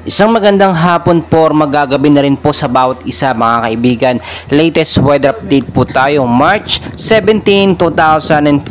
Isang magandang hapon po, magagabi na rin po sa bawat isa mga kaibigan. Latest weather update po tayo, March 17, 2024,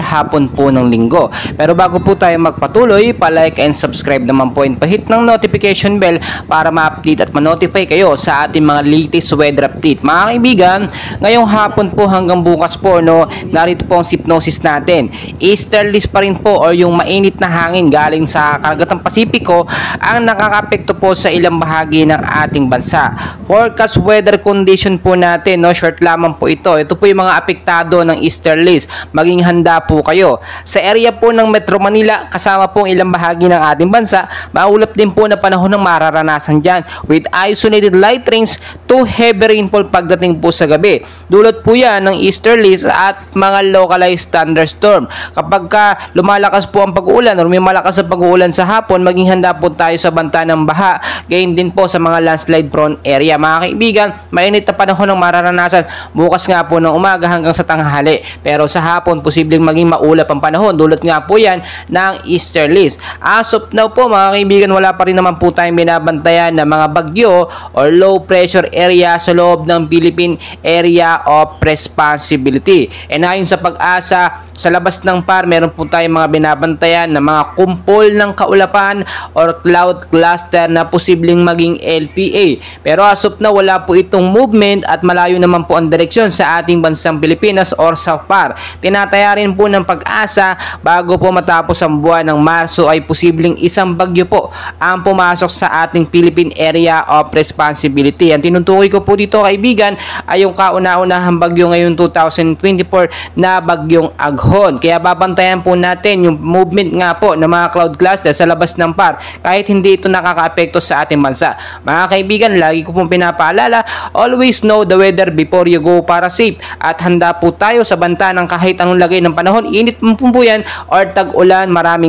hapon po ng linggo. Pero bago po tayo magpatuloy, pa-like and subscribe naman po and pa-hit ng notification bell para ma-update at ma-notify kayo sa ating mga latest weather update. Mga kaibigan, ngayong hapon po hanggang bukas po, narito po ang hypnosis natin. Easterlies pa rin po o yung mainit na hangin galing sa karagatang Pasipiko ang nakakapekto po sa ilang bahagi ng ating bansa. Forecast weather condition po natin, short lamang po ito. Ito po yung mga apektado ng easterlies. Maging handa po kayo. Sa area po ng Metro Manila, kasama po ang ilang bahagi ng ating bansa, maulap din po na panahon ng mararanasan dyan with isolated light rains to heavy rainfall pagdating po sa gabi. Dulot po yan ng easterlies at mga localized thunderstorm. Kapag lumalakas po ang pag-uulan o may malakas ang pag-uulan sa hapon, maging handa po tayo sa banta ng baha. Gayon din po sa mga landslide prone area. Mga kaibigan, mainit na panahon ng mararanasan bukas nga po ng umaga hanggang sa tanghali. Pero sa hapon, posibleng maging maulap ang panahon. Dulot nga po yan ng easterlies. As of now po mga kaibigan, wala pa rin naman po tayong binabantayan na mga bagyo or low pressure area sa loob ng Philippine Area of Responsibility. And ayon sa Pag-asa, sa labas ng PAR, meron po tayong mga binabantayan na mga kumpol ng kaulapan or cloud cluster na posibleng maging LPA. Pero as of now, wala po itong movement at malayo naman po ang direksyon sa ating bansang Pilipinas or sa PAR. Tinataya rin po ng Pag-asa bago po matapos ang buwan ng Marso ay posibleng isang bagyo po ang pumasok sa ating Philippine Area of Responsibility. Ang tinutukoy ko po dito kaibigan ay yung kauna-unahang bagyo ngayon 2024 na bagyong Aghon. Kaya babantayan po natin yung movement nga po ng mga cloud cluster sa labas ng PAR kahit hindi ito nakakaapekto sa ating bansa. Mga kaibigan, lagi ko pong pinapaalala, always know the weather before you go para safe at handa po tayo sa banta ng kahit anong lagay ng panahon, init po yan or tag-ulan. Maraming